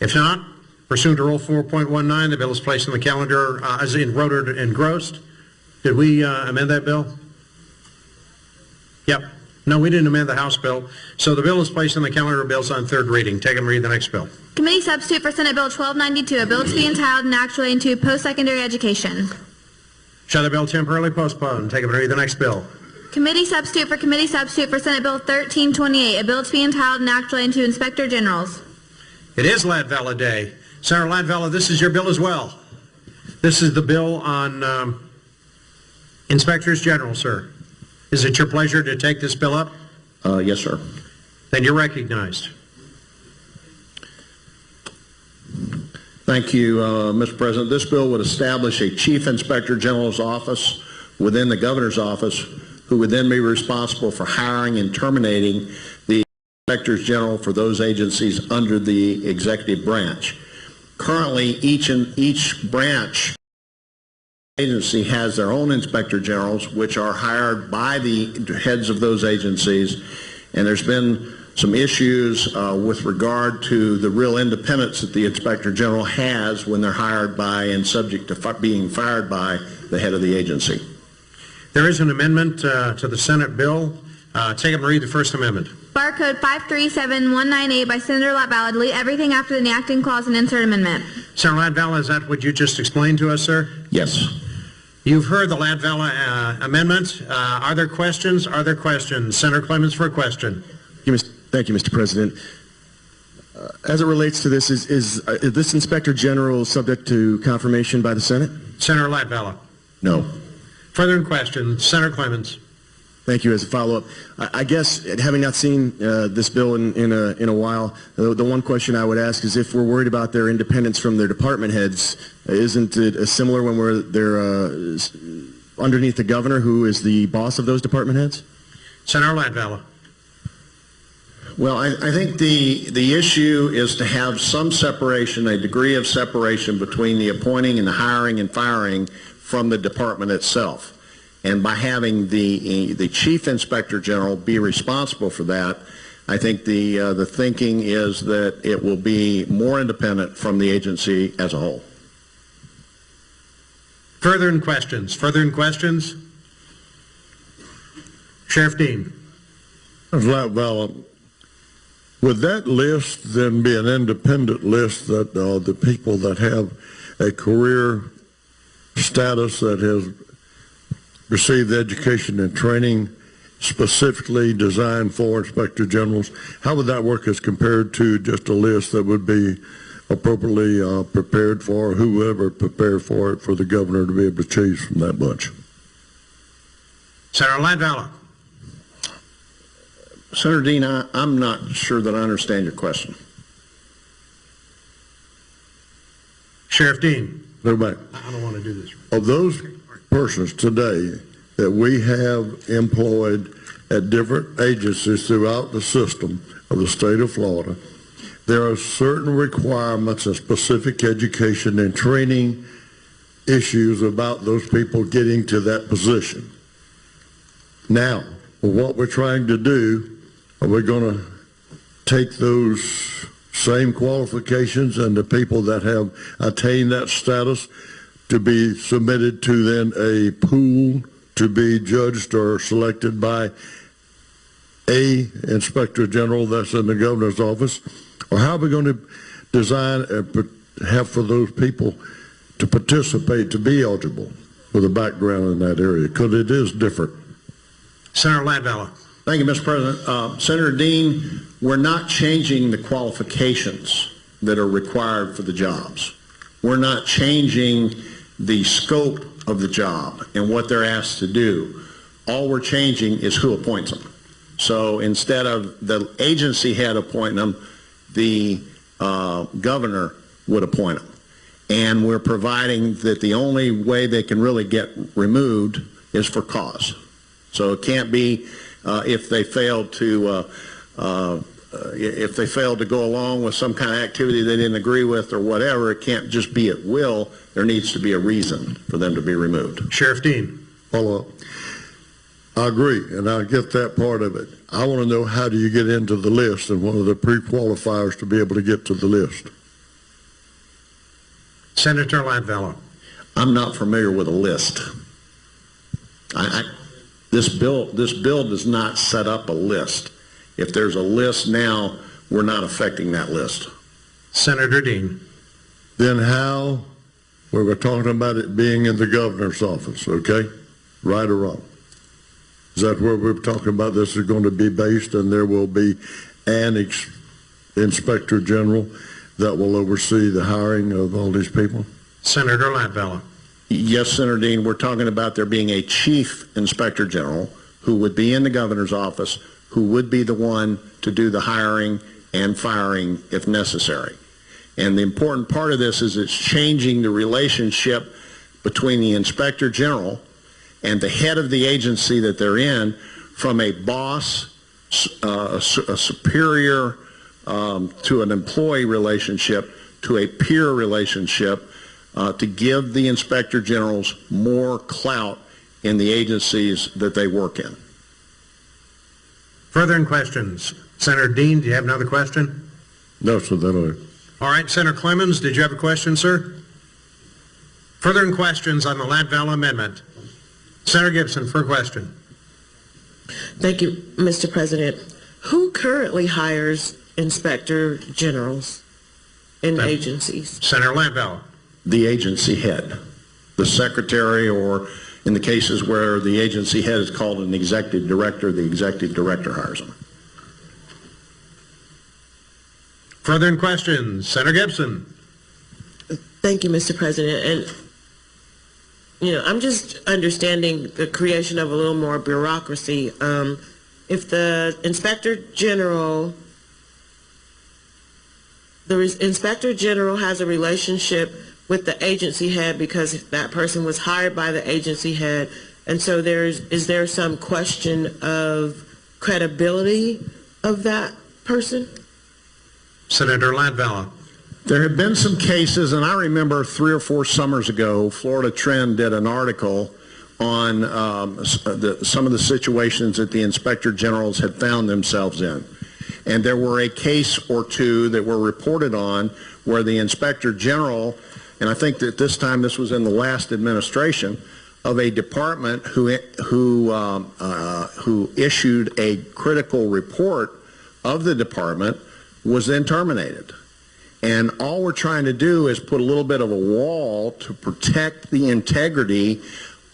If not, pursuant to Rule 4.19, the bill is placed on the calendar as enrolled and engrossed. Did we amend that bill? Yep. No, we didn't amend the House bill. So the bill is placed on the calendar of bills on third reading. Take and read the next bill. Committee substitute for Senate Bill 1292, a bill to be entitled and actually into post-secondary education. Shall the bill temporarily postpone? Take and read the next bill. Committee substitute for Senate Bill 1328, a bill to be entitled and actually into inspector generals. It is Latvala Day. Senator Latvala, this is your bill as well. This is the bill on inspectors general, sir. Is it your pleasure to take this bill up? Yes, sir. Then you're recognized. Thank you, Mr. President. This bill would establish a Chief Inspector General's office within the Governor's office, who would then be responsible for hiring and terminating the Inspectors General for those agencies under the executive branch. Currently, each branch agency has their own Inspector Generals, which are hired by the heads of those agencies, and there's been some issues with regard to the real independence that the Inspector General has when they're hired by and subject to being fired by the head of the agency. There is an amendment to the Senate bill. Take and read the first amendment. Bar Code 537198 by Senator Latvala, delete everything after the enacting clause and insert amendment. Senator Latvala, is that what you just explained to us, sir? Yes. You've heard the Latvala amendment. Are there questions? Are there questions? Senator Clemens for a question. Thank you, Mr. President. As it relates to this, is this Inspector General subject to confirmation by the Senate? Senator Latvala. No. Further questions? Senator Clemens. Thank you. As a follow-up, I guess, having not seen this bill in a while, the one question I would ask is if we're worried about their independence from their department heads, isn't it similar when they're underneath the governor, who is the boss of those department heads? Senator Latvala. Well, I think the issue is to have some separation, a degree of separation between the appointing and the hiring and firing from the department itself. And by having the Chief Inspector General be responsible for that, I think the thinking is that it will be more independent from the agency as a whole. Further questions? Further questions? Sheriff Dean. Latvala, would that list then be an independent list that the people that have a career status that has received education and training specifically designed for Inspector Generals, how would that work as compared to just a list that would be appropriately prepared for whoever prepared for it for the governor to be able to choose from that bunch? Senator Latvala. Senator Dean, I'm not sure that I understand your question. Sheriff Dean. Go back. I don't want to do this. Of those persons today that we have employed at different agencies throughout the system of the state of Florida, there are certain requirements and specific education and training issues about those people getting to that position. Now, what we're trying to do, are we going to take those same qualifications and the people that have attained that status to be submitted to then a pool to be judged or selected by a Inspector General that's in the governor's office? Or how are we going to design and have for those people to participate, to be eligible with a background in that area? Because it is different. Senator Latvala. Thank you, Mr. President. Senator Dean, we're not changing the qualifications that are required for the jobs. We're not changing the scope of the job and what they're asked to do. All we're changing is who appoints them. So instead of the agency head appointing them, the governor would appoint them. And we're providing that the only way they can really get removed is for cause. So it can't be if they fail to go along with some kind of activity they didn't agree with or whatever. It can't just be at will. There needs to be a reason for them to be removed. Sheriff Dean. Follow up. I agree, and I get that part of it. I want to know, how do you get into the list and one of the pre-qualifiers to be able to get to the list? Senator Latvala. I'm not familiar with a list. This bill does not set up a list. If there's a list now, we're not affecting that list. Senator Dean. Then how, we were talking about it being in the governor's office, okay? Right or wrong? Is that where we're talking about this is going to be based, and there will be an inspector general that will oversee the hiring of all these people? Senator Latvala. Yes, Senator Dean, we're talking about there being a chief inspector general who would be in the governor's office, who would be the one to do the hiring and firing if necessary. And the important part of this is it's changing the relationship between the inspector general and the head of the agency that they're in from a boss, a superior to an employee relationship to a peer relationship to give the inspector generals more clout in the agencies that they work in. Further questions? Senator Dean, do you have another question? No, sir, that All right, Senator Clemens, did you have a question, sir? Further questions on the Latvala amendment? Senator Gibson for a question. Thank you, Mr. President. Who currently hires inspector generals in agencies? Senator Latvala. The agency head, the secretary, or in the cases where the agency head is called an executive director, the executive director hires them. Further questions? Senator Gibson. Thank you, Mr. President. And, I'm just understanding the creation of a little more bureaucracy. If the inspector general has a relationship with the agency head because that person was hired by the agency head, and so is there some question of credibility of that person? Senator Latvala. There have been some cases, and I remember 3 or 4 summers ago, Florida Trend did an article on some of the situations that the inspector generals had found themselves in. And there were a case or two that were reported on where the inspector general, and I think that this time this was in the last administration, of a department who issued a critical report of the department was then terminated. And all we're trying to do is put a little bit of a wall to protect the integrity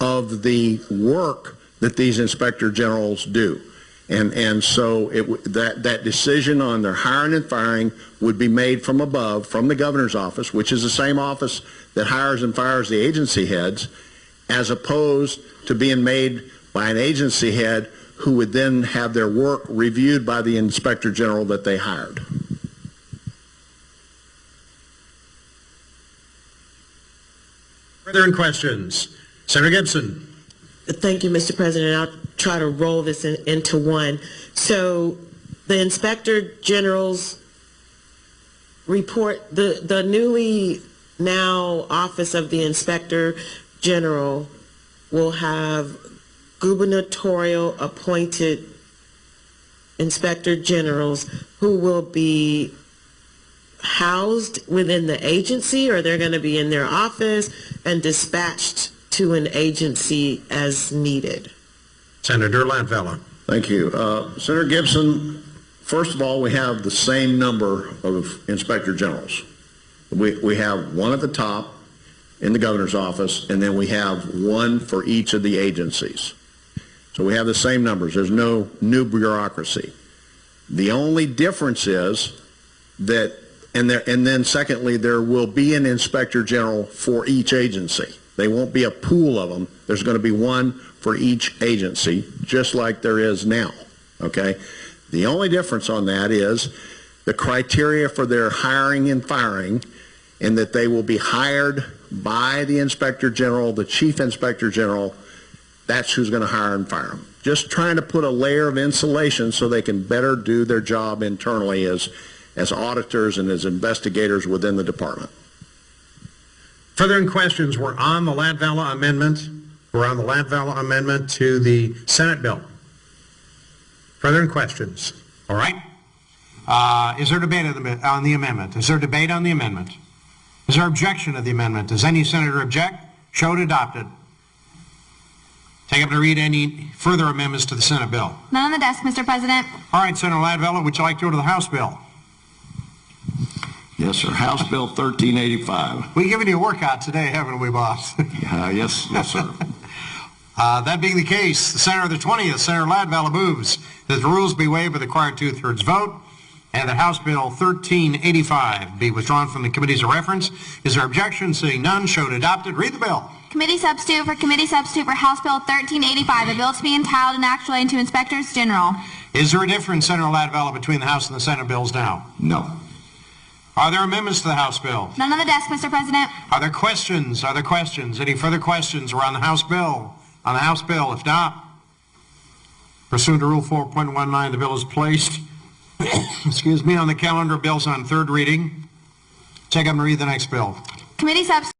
of the work that these inspector generals do. And so that decision on their hiring and firing would be made from above, from the governor's office, which is the same office that hires and fires the agency heads, as opposed to being made by an agency head who would then have their work reviewed by the inspector general that they hired. Further questions? Senator Gibson. Thank you, Mr. President. I'll try to roll this into one. So the inspector general's report, the newly now office of the inspector general will have gubernatorial appointed inspector generals who will be housed within the agency, or they're going to be in their office and dispatched to an agency as needed? Senator Latvala. Thank you. Senator Gibson, first of all, we have the same number of inspector generals. We have one at the top in the governor's office, and then we have one for each of the agencies. So we have the same numbers. There's no new bureaucracy. The only difference is that, and then secondly, there will be an inspector general for each agency. They won't be a pool of them. There's going to be one for each agency, just like there is now, okay? The only difference on that is the criteria for their hiring and firing, and that they will be hired by the inspector general, the chief inspector general. That's who's going to hire and fire them. Just trying to put a layer of insulation so they can better do their job internally as auditors and as investigators within the department. Further questions were on the Latvala amendment. We're on the Latvala amendment to the Senate bill. Further questions? All right. Is there debate on the amendment? Is there debate on the amendment? Is there objection to the amendment? Does any senator object? Show it adopted. Take up to read any further amendments to the Senate bill. None on the desk, Mr. President. All right, Senator Ladvella, would you like to go to the House bill? Yes, sir. House Bill 1385. We've given you a workout today, haven't we, boss? Yes, sir. That being the case, the Senator of the 20th, Senator Ladvella, moves that the rules be waived by the required two-thirds vote and that House Bill 1385 be withdrawn from the committees of reference. Is there objection? Seeing none, show it adopted. Read the bill. Committee substitute for House Bill 1385, a bill to be entitled and act relating to inspectors general. Is there a difference, Senator Ladvella, between the House and the Senate bills now? No. Are there amendments to the House bill? None on the desk, Mr. President. Are there questions? Are there questions? Any further questions around the House bill? On the House bill? If not, pursuant to Rule 4.19, the bill is placed, excuse me, on the calendar of bills on third reading. Take up and read the next bill. Committee substitute